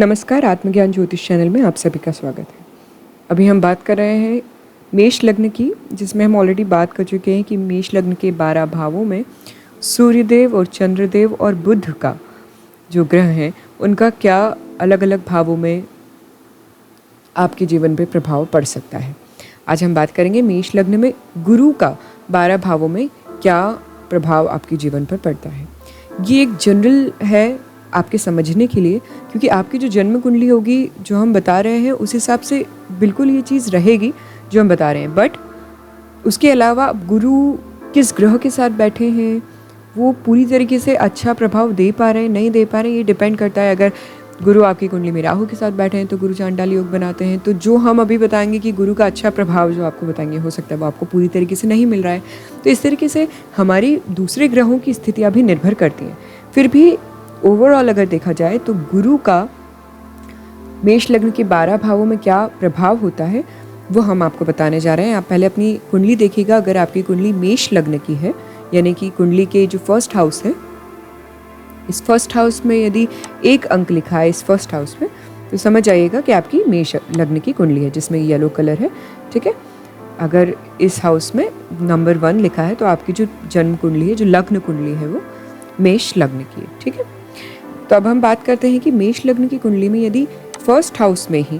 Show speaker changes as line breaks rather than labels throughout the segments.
नमस्कार, आत्मज्ञान ज्योतिष चैनल में आप सभी का स्वागत है। अभी हम बात कर रहे हैं मेष लग्न की, जिसमें हम ऑलरेडी बात कर चुके हैं कि मेष लग्न के 12 भावों में सूर्यदेव और चंद्रदेव और बुध का जो ग्रह हैं उनका क्या अलग अलग भावों में आपके जीवन पे प्रभाव पड़ सकता है। आज हम बात करेंगे मेष लग्न में गुरु का 12 भावों में क्या प्रभाव आपके जीवन पर पड़ता है। ये एक जनरल है आपके समझने के लिए, क्योंकि आपकी जो जन्म कुंडली होगी जो हम बता रहे हैं उस हिसाब से बिल्कुल ये चीज़ रहेगी जो हम बता रहे हैं। बट उसके अलावा गुरु किस ग्रह के साथ बैठे हैं वो पूरी तरीके से अच्छा प्रभाव दे पा रहे हैं नहीं दे पा रहे हैं, ये डिपेंड करता है। अगर गुरु आपकी कुंडली में राहु के साथ बैठे हैं तो गुरु चांडाल योग बनाते हैं। तो जो हम अभी बताएंगे कि गुरु का अच्छा प्रभाव जो आपको बताएंगे हो सकता है वो आपको पूरी तरीके से नहीं मिल रहा है। तो इस तरीके से हमारी दूसरे ग्रहों की स्थितियाँ भी निर्भर करती हैं। फिर भी ओवरऑल अगर देखा जाए तो गुरु का मेष लग्न के 12 भावों में क्या प्रभाव होता है वो हम आपको बताने जा रहे हैं। आप पहले अपनी कुंडली देखिएगा। अगर आपकी कुंडली मेष लग्न की है, यानी कि कुंडली के जो फर्स्ट हाउस है, इस फर्स्ट हाउस में यदि 1 अंक लिखा है इस फर्स्ट हाउस में, तो समझ आइएगा कि आपकी मेष लग्न की कुंडली है जिसमें येलो कलर है। ठीक है, अगर इस हाउस में नंबर 1 लिखा है तो आपकी जो जन्म कुंडली है, जो लग्न कुंडली है, वो मेष लग्न की है। ठीक है, तो अब हम बात करते हैं कि मेष लग्न की कुंडली में यदि फर्स्ट हाउस में ही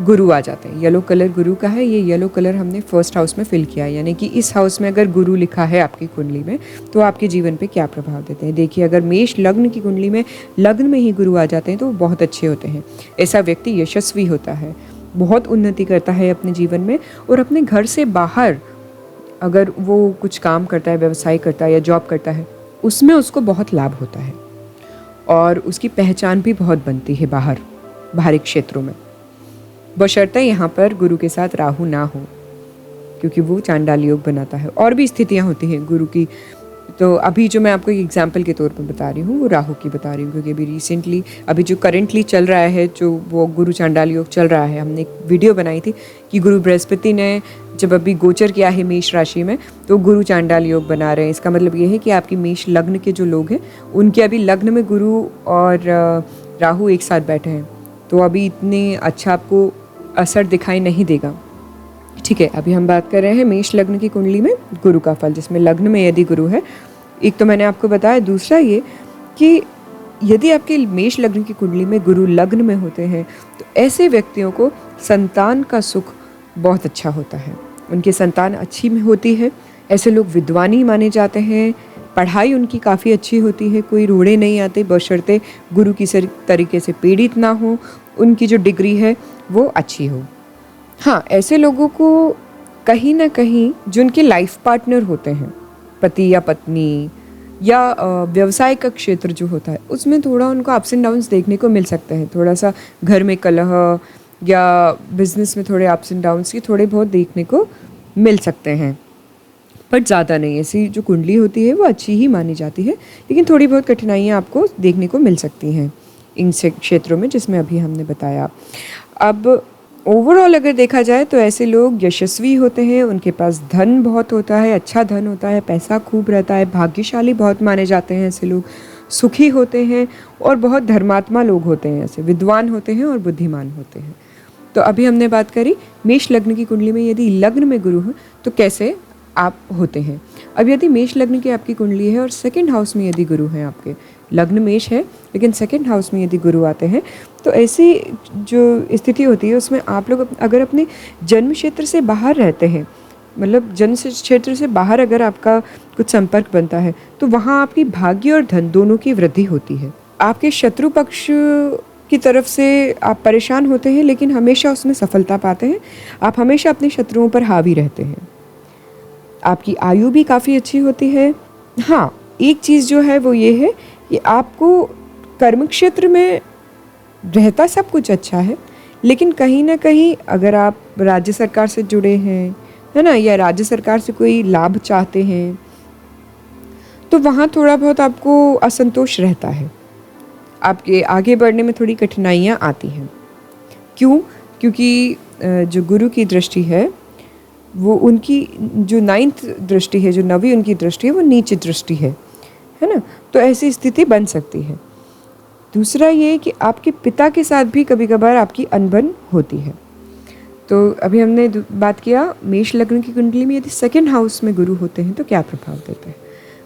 गुरु आ जाते हैं, येलो कलर गुरु का है, ये येलो कलर हमने फर्स्ट हाउस में फिल किया है, यानी कि इस हाउस में अगर गुरु लिखा है आपकी कुंडली में तो आपके जीवन पे क्या प्रभाव देते हैं। देखिए, अगर मेष लग्न की कुंडली में लग्न में ही गुरु आ जाते हैं तो वो बहुत अच्छे होते हैं। ऐसा व्यक्ति यशस्वी होता है, बहुत उन्नति करता है अपने जीवन में, और अपने घर से बाहर अगर वो कुछ काम करता है, व्यवसाय करता है या जॉब करता है, उसमें उसको बहुत लाभ होता है और उसकी पहचान भी बहुत बनती है बाहरी क्षेत्रों में, बशर्ते यहाँ पर गुरु के साथ राहु ना हो, क्योंकि वो चांडाल योग बनाता है। और भी स्थितियाँ होती हैं गुरु की, तो अभी जो मैं आपको एक एग्जाम्पल के तौर पर बता रही हूँ वो राहु की बता रही हूँ, क्योंकि अभी रिसेंटली अभी जो करेंटली चल रहा है, जो वो गुरु चांडाल योग चल रहा है, हमने एक वीडियो बनाई थी कि गुरु बृहस्पति ने जब अभी गोचर किया है मेष राशि में तो गुरु चांडाल योग बना रहे हैं। इसका मतलब ये है कि आपकी मेष लग्न के जो लोग हैं उनके अभी लग्न में गुरु और राहु एक साथ बैठे हैं, तो अभी इतने अच्छा आपको असर दिखाई नहीं देगा। ठीक है, अभी हम बात कर रहे हैं मेष लग्न की कुंडली में गुरु का फल, जिसमें लग्न में यदि गुरु है, एक तो मैंने आपको बताया, दूसरा ये कि यदि आपके मेष लग्न की कुंडली में गुरु लग्न में होते हैं तो ऐसे व्यक्तियों को संतान का सुख बहुत अच्छा होता है, उनकी संतान अच्छी होती है। ऐसे लोग विद्वानी माने जाते हैं, पढ़ाई उनकी काफ़ी अच्छी होती है, कोई रोड़े नहीं आते, बशर्ते गुरु की तरीके से पीड़ित ना हो, उनकी जो डिग्री है वो अच्छी हो। हाँ, ऐसे लोगों को कहीं ना कहीं जो उनके लाइफ पार्टनर होते हैं, पति या पत्नी या व्यवसाय का क्षेत्र जो होता है, उसमें थोड़ा उनको अप्स एंड डाउन्स देखने को मिल सकते हैं। थोड़ा सा घर में कलह या बिजनेस में थोड़े अप्स एंड डाउन्स की थोड़े बहुत देखने को मिल सकते हैं, बट ज़्यादा नहीं। ऐसी जो कुंडली होती है वो अच्छी ही मानी जाती है, लेकिन थोड़ी बहुत कठिनाइयाँ आपको देखने को मिल सकती हैं इन क्षेत्रों में जिसमें अभी हमने बताया। अब ओवरऑल अगर देखा जाए तो ऐसे लोग यशस्वी होते हैं, उनके पास धन बहुत होता है, अच्छा धन होता है, पैसा खूब रहता है, भाग्यशाली बहुत माने जाते हैं ऐसे लोग, सुखी होते हैं और बहुत धर्मात्मा लोग होते हैं, ऐसे विद्वान होते हैं और बुद्धिमान होते हैं। तो अभी हमने बात करी मेष लग्न की कुंडली में यदि लग्न में गुरु है तो कैसे आप होते हैं। अब यदि मेष लग्न की आपकी कुंडली है और सेकंड हाउस में यदि गुरु हैं, आपके लग्न मेष है लेकिन सेकंड हाउस में यदि गुरु आते हैं, तो ऐसी जो स्थिति होती है उसमें आप लोग अगर अपने जन्म क्षेत्र से बाहर रहते हैं, मतलब जन्म क्षेत्र से बाहर अगर आपका कुछ संपर्क बनता है तो वहाँ आपकी भाग्य और धन दोनों की वृद्धि होती है। आपके शत्रु पक्ष की तरफ से आप परेशान होते हैं लेकिन हमेशा उसमें सफलता पाते हैं, आप हमेशा अपने शत्रुओं पर हावी रहते हैं, आपकी आयु भी काफ़ी अच्छी होती है। हाँ, एक चीज़ जो है वो ये है कि आपको कर्म क्षेत्र में रहता सब कुछ अच्छा है, लेकिन कहीं ना कहीं अगर आप राज्य सरकार से जुड़े हैं, है ना, या राज्य सरकार से कोई लाभ चाहते हैं, तो वहाँ थोड़ा बहुत आपको असंतोष रहता है, आपके आगे बढ़ने में थोड़ी कठिनाइयाँ आती हैं। क्यों? क्योंकि जो गुरु की दृष्टि है वो उनकी जो 9th दृष्टि है, जो 9वीं उनकी दृष्टि है वो नीच दृष्टि है ना, तो ऐसी स्थिति बन सकती है। दूसरा ये कि आपके पिता के साथ भी कभी कभार आपकी अनबन होती है। तो अभी हमने बात किया मेष लग्न की कुंडली में यदि सेकंड हाउस में गुरु होते हैं तो क्या प्रभाव देते हैं।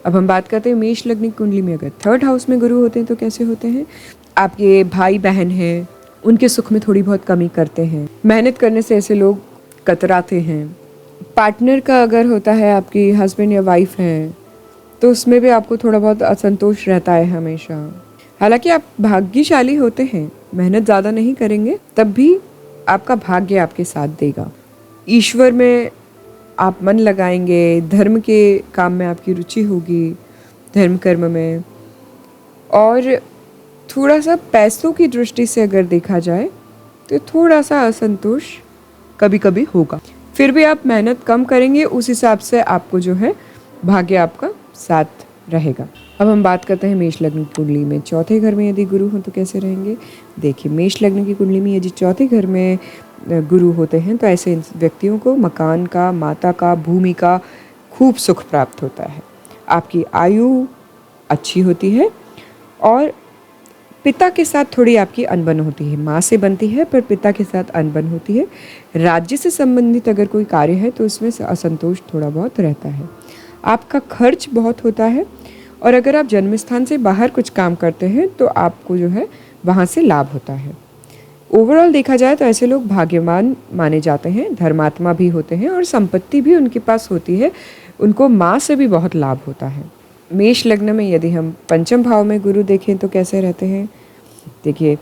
अब हम बात करते हैं मेष लग्न की कुंडली में अगर थर्ड हाउस में गुरु होते हैं तो कैसे होते हैं। आपके भाई बहन हैं, उनके सुख में थोड़ी बहुत कमी करते हैं, मेहनत करने से ऐसे लोग कतराते हैं। पार्टनर का अगर होता है, आपकी हस्बैंड या वाइफ हैं, तो उसमें भी आपको थोड़ा बहुत असंतोष रहता है हमेशा। हालांकि आप भाग्यशाली होते हैं, मेहनत ज़्यादा नहीं करेंगे तब भी आपका भाग्य आपके साथ देगा। ईश्वर में आप मन लगाएंगे, धर्म के काम में आपकी रुचि होगी, धर्म कर्म में। और थोड़ा सा पैसों की दृष्टि से अगर देखा जाए तो थोड़ा सा असंतोष कभी कभी होगा, फिर भी आप मेहनत कम करेंगे, उस हिसाब से आपको जो है भाग्य आपका साथ रहेगा। अब हम बात करते हैं मेष लग्न की कुंडली में चौथे घर में यदि गुरु हो तो कैसे रहेंगे। देखिए, मेष लग्न की कुंडली में यदि चौथे घर में गुरु होते हैं तो ऐसे व्यक्तियों को मकान का, माता का, भूमि का खूब सुख प्राप्त होता है। आपकी आयु अच्छी होती है और पिता के साथ थोड़ी आपकी अनबन होती है। माँ से बनती है पर पिता के साथ अनबन होती है। राज्य से संबंधित अगर कोई कार्य है तो उसमें असंतोष थोड़ा बहुत रहता है। आपका खर्च बहुत होता है और अगर आप जन्म स्थान से बाहर कुछ काम करते हैं तो आपको जो है वहाँ से लाभ होता है। ओवरऑल देखा जाए तो ऐसे लोग भाग्यवान माने जाते हैं, धर्मात्मा भी होते हैं और संपत्ति भी उनके पास होती है। उनको माँ से भी बहुत लाभ होता है। मेष लग्न में यदि हम पंचम भाव में गुरु देखें तो कैसे रहते हैं। देखिए,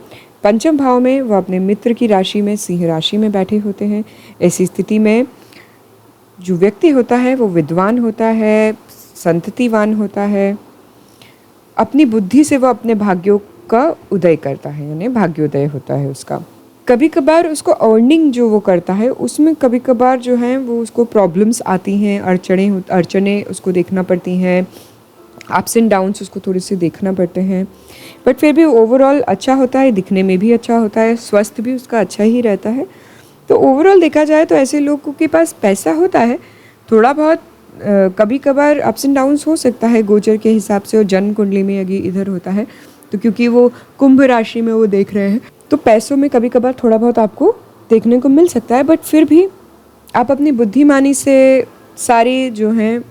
पंचम भाव में वो अपने मित्र की राशि में, सिंह राशि में बैठे होते हैं। ऐसी स्थिति में जो व्यक्ति होता है वो विद्वान होता है, संततिवान होता है। अपनी बुद्धि से वो अपने भाग्यों का उदय करता है, यानी भाग्योदय होता है उसका। कभी कभार उसको अर्निंग जो वो करता है उसमें कभी कभार जो है वो उसको प्रॉब्लम्स आती हैं, अड़चने उसको देखना पड़ती हैं, अप्स एंड डाउन्स उसको थोड़े से देखना पड़ते हैं। बट फिर भी ओवरऑल अच्छा होता है, दिखने में भी अच्छा होता है, स्वास्थ्य भी उसका अच्छा ही रहता है। तो ओवरऑल देखा जाए तो ऐसे लोगों के पास पैसा होता है, थोड़ा बहुत कभी कभार अप्स एंड डाउन्स हो सकता है गोचर के हिसाब से। और जन्म कुंडली में यदि इधर होता है तो क्योंकि वो कुंभ राशि में वो देख रहे हैं तो पैसों में कभी कभार थोड़ा बहुत आपको देखने को मिल सकता है। बट फिर भी आप अपनी बुद्धिमानी से सारी जो हैं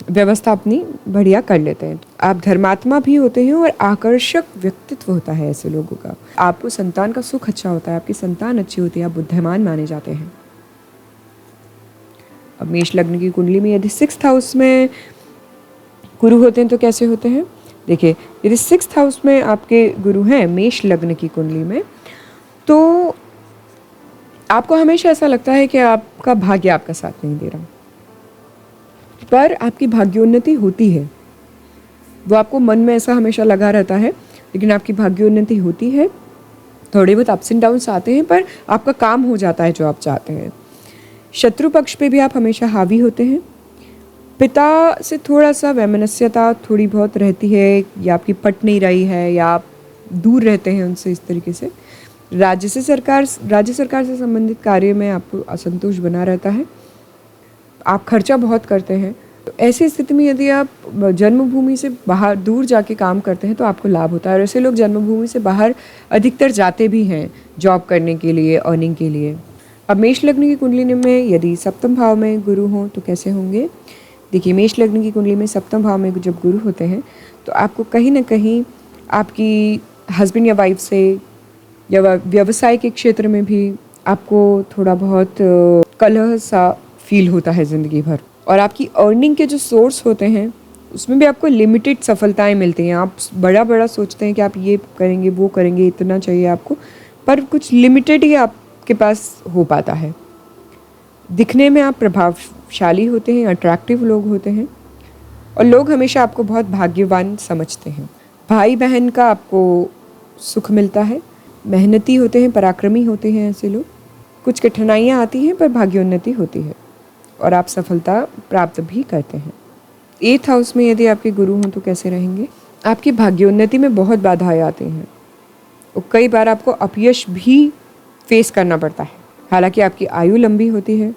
व्यवस्था अपनी बढ़िया कर लेते हैं। आप धर्मात्मा भी होते हैं और आकर्षक व्यक्तित्व होता है ऐसे लोगों का। आपको संतान का सुख अच्छा होता है, आपकी संतान अच्छी होती है, आप बुद्धिमान माने जाते हैं। अब मेष लग्न की कुंडली में यदि सिक्स्थ हाउस में गुरु होते हैं तो कैसे होते हैं। देखिए, यदि सिक्स्थ हाउस में आपके गुरु हैं मेष लग्न की कुंडली में तो आपको हमेशा ऐसा लगता है कि आपका भाग्य आपका साथ नहीं दे रहा, पर आपकी भाग्योन्नति होती है। वो आपको मन में ऐसा हमेशा लगा रहता है, लेकिन आपकी भाग्योन्नति होती है। थोड़े बहुत अप्स एंड डाउन्स आते हैं पर आपका काम हो जाता है जो आप चाहते हैं। शत्रु पक्ष पे भी आप हमेशा हावी होते हैं। पिता से थोड़ा सा वैमनस्यता थोड़ी बहुत रहती है, या आपकी पट नहीं रही है, या आप दूर रहते हैं उनसे इस तरीके से। राज्य सरकार से संबंधित कार्य में आपको असंतोष बना रहता है। आप खर्चा बहुत करते हैं। तो ऐसी स्थिति में यदि आप जन्मभूमि से बाहर दूर जाके काम करते हैं तो आपको लाभ होता है। और ऐसे लोग जन्मभूमि से बाहर अधिकतर जाते भी हैं जॉब करने के लिए, अर्निंग के लिए। अब मेष लग्न की कुंडली में यदि सप्तम भाव में गुरु हों तो कैसे होंगे। देखिए, मेष लग्न की कुंडली में सप्तम भाव में जब गुरु होते हैं तो आपको कहीं ना कहीं आपकी हस्बैंड या वाइफ से या व्यवसाय के क्षेत्र में भी आपको थोड़ा बहुत कलह सा फील होता है ज़िंदगी भर। और आपकी अर्निंग के जो सोर्स होते हैं उसमें भी आपको लिमिटेड सफलताएं मिलती हैं। आप बड़ा बड़ा सोचते हैं कि आप ये करेंगे, वो करेंगे, इतना चाहिए आपको, पर कुछ लिमिटेड ही आपके पास हो पाता है। दिखने में आप प्रभावशाली होते हैं, अट्रैक्टिव लोग होते हैं और लोग हमेशा आपको बहुत भाग्यवान समझते हैं। भाई बहन का आपको सुख मिलता है, मेहनती होते हैं, पराक्रमी होते हैं ऐसे लोग। कुछ कठिनाइयाँ आती हैं पर भाग्योन्नति होती है और आप सफलता प्राप्त भी करते हैं। 8th हाउस में यदि आपके गुरु हों तो कैसे रहेंगे। आपकी भाग्योन्नति में बहुत बाधाएं आती हैं और कई बार आपको अपयश भी फेस करना पड़ता है। हालांकि आपकी आयु लंबी होती है,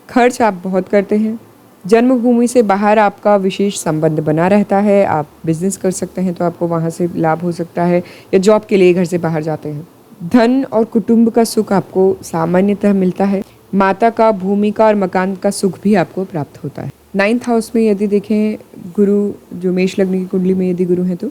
खर्च आप बहुत करते हैं, जन्मभूमि से बाहर आपका विशेष संबंध बना रहता है, आप बिजनेस कर सकते हैं तो आपको वहाँ से लाभ हो सकता है, या जॉब के लिए घर से बाहर जाते हैं। धन और कुटुंब का सुख आपको सामान्यतः मिलता है। माता का, भूमि का और मकान का सुख भी आपको प्राप्त होता है। 9th हाउस में यदि देखें गुरु, जो मेष लग्न की कुंडली में यदि गुरु हैं तो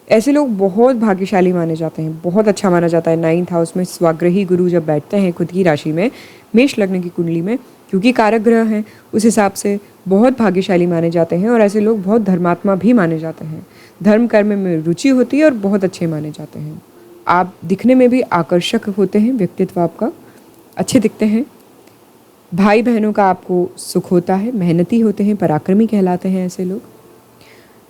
ऐसे लोग बहुत भाग्यशाली माने जाते हैं, बहुत अच्छा माना जाता है। 9th हाउस में स्वाग्रही गुरु जब बैठते हैं खुद की राशि में, मेष लग्न की कुंडली में, क्योंकि कारक ग्रह हैं, उस हिसाब से बहुत भाग्यशाली माने जाते हैं। और ऐसे लोग बहुत धर्मात्मा भी माने जाते हैं, धर्म कर्म में रुचि होती है और बहुत अच्छे माने जाते हैं। आप दिखने में भी आकर्षक होते हैं, व्यक्तित्व आपका अच्छे दिखते हैं। भाई बहनों का आपको सुख होता है, मेहनती होते हैं, पराक्रमी कहलाते हैं ऐसे लोग।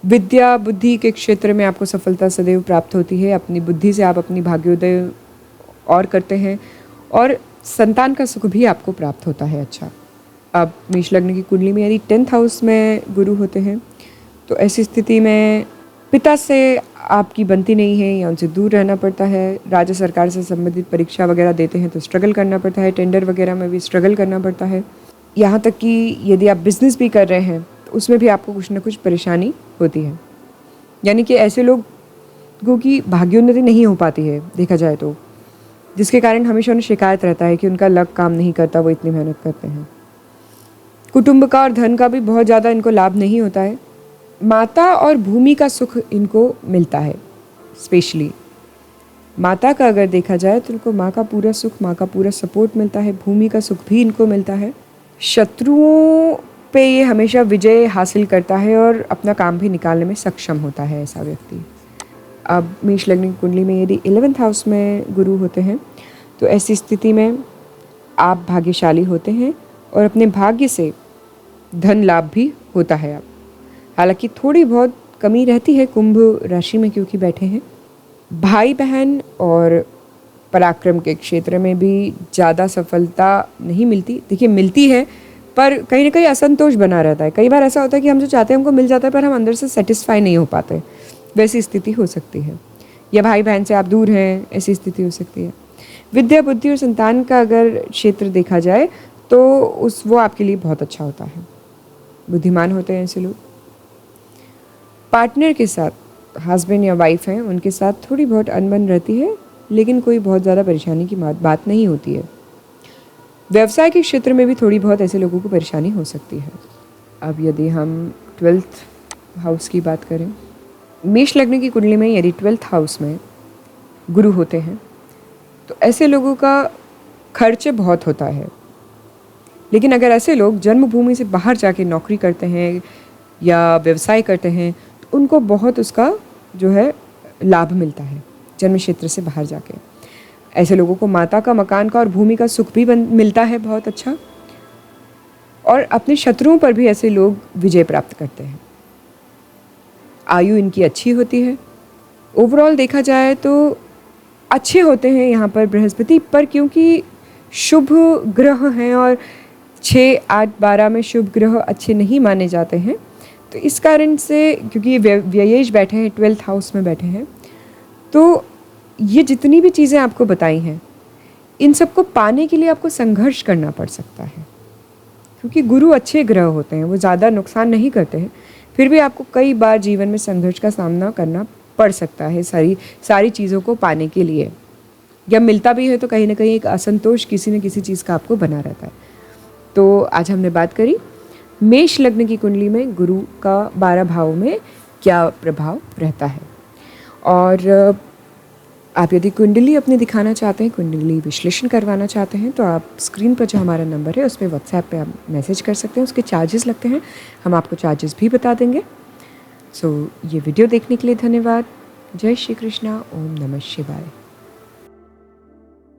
विद्या बुद्धि के क्षेत्र में आपको सफलता सदैव प्राप्त होती है। अपनी बुद्धि से आप अपनी भाग्योदय और करते हैं, और संतान का सुख भी आपको प्राप्त होता है। अच्छा, अब मेष लग्न की कुंडली में यदि 10th हाउस में गुरु होते हैं तो ऐसी स्थिति में पिता से आपकी बनती नहीं है या उनसे दूर रहना पड़ता है। राज्य सरकार से संबंधित परीक्षा वगैरह देते हैं तो स्ट्रगल करना पड़ता है, टेंडर वगैरह में भी स्ट्रगल करना पड़ता है। यहाँ तक कि यदि आप बिजनेस भी कर रहे हैं तो उसमें भी आपको कुछ ना कुछ परेशानी होती है। यानी कि ऐसे लोगों की भाग्योन्नति नहीं हो पाती है देखा जाए तो, जिसके कारण हमेशा उन्हें शिकायत रहता है कि उनका लक काम नहीं करता, वो इतनी मेहनत करते हैं। कुटुंब का और धन का भी बहुत ज़्यादा इनको लाभ नहीं होता है। माता और भूमि का सुख इनको मिलता है। स्पेशली माता का अगर देखा जाए तो इनको माँ का पूरा सुख, माँ का पूरा सपोर्ट मिलता है। भूमि का सुख भी इनको मिलता है। शत्रुओं पे ये हमेशा विजय हासिल करता है और अपना काम भी निकालने में सक्षम होता है ऐसा व्यक्ति। अब मेष लग्न की कुंडली में यदि 11th हाउस में गुरु होते हैं तो ऐसी स्थिति में आप भाग्यशाली होते हैं और अपने भाग्य से धन लाभ भी होता है। आप हालांकि थोड़ी बहुत कमी रहती है कुंभ राशि में, क्योंकि बैठे हैं। भाई बहन और पराक्रम के क्षेत्र में भी ज़्यादा सफलता नहीं मिलती। देखिए, मिलती है पर कहीं ना कहीं असंतोष बना रहता है। कई बार ऐसा होता है कि हम जो चाहते हैं हमको मिल जाता है पर हम अंदर से सेटिस्फाई नहीं हो पाते, वैसी स्थिति हो सकती है। या भाई बहन से आप दूर हैं, ऐसी स्थिति हो सकती है। विद्या बुद्धि और संतान का अगर क्षेत्र देखा जाए तो वो आपके लिए बहुत अच्छा होता है। बुद्धिमान होते हैं ऐसे लोग। पार्टनर के साथ, हस्बैंड या वाइफ हैं, उनके साथ थोड़ी बहुत अनबन रहती है, लेकिन कोई बहुत ज़्यादा परेशानी की बात नहीं होती है। व्यवसाय के क्षेत्र में भी थोड़ी बहुत ऐसे लोगों को परेशानी हो सकती है। अब यदि हम 12th हाउस की बात करें, मेष लग्न की कुंडली में यदि 12th हाउस में गुरु होते हैं तो ऐसे लोगों का खर्च बहुत होता है। लेकिन अगर ऐसे लोग जन्मभूमि से बाहर जाके नौकरी करते हैं या व्यवसाय करते हैं तो उनको बहुत उसका जो है लाभ मिलता है जन्म क्षेत्र से बाहर जाके। ऐसे लोगों को माता का, मकान का और भूमि का सुख भी मिलता है बहुत अच्छा। और अपने शत्रुओं पर भी ऐसे लोग विजय प्राप्त करते हैं। आयु इनकी अच्छी होती है। ओवरऑल देखा जाए तो अच्छे होते हैं यहाँ पर बृहस्पति पर, क्योंकि शुभ ग्रह हैं और 6, 8, 12 में शुभ ग्रह अच्छे नहीं माने जाते हैं। तो इस कारण से, क्योंकि व्ययेश बैठे हैं 12th हाउस में बैठे हैं, तो ये जितनी भी चीज़ें आपको बताई हैं इन सबको पाने के लिए आपको संघर्ष करना पड़ सकता है। क्योंकि गुरु अच्छे ग्रह होते हैं, वो ज़्यादा नुकसान नहीं करते हैं, फिर भी आपको कई बार जीवन में संघर्ष का सामना करना पड़ सकता है सारी चीज़ों को पाने के लिए। या मिलता भी है तो कहीं ना कहीं एक असंतोष किसी न किसी चीज़ का आपको बना रहता है। तो आज हमने बात करी मेष लग्न की कुंडली में गुरु का 12 भाव में क्या प्रभाव रहता है। और आप यदि कुंडली अपने दिखाना चाहते हैं, कुंडली विश्लेषण करवाना चाहते हैं, तो आप स्क्रीन पर जो हमारा नंबर है उस पर व्हाट्सएप पे आप मैसेज कर सकते हैं। उसके चार्जेस लगते हैं, हम आपको चार्जेस भी बता देंगे। सो ये वीडियो देखने के लिए धन्यवाद। जय श्री कृष्णा। ओम नमः शिवाय।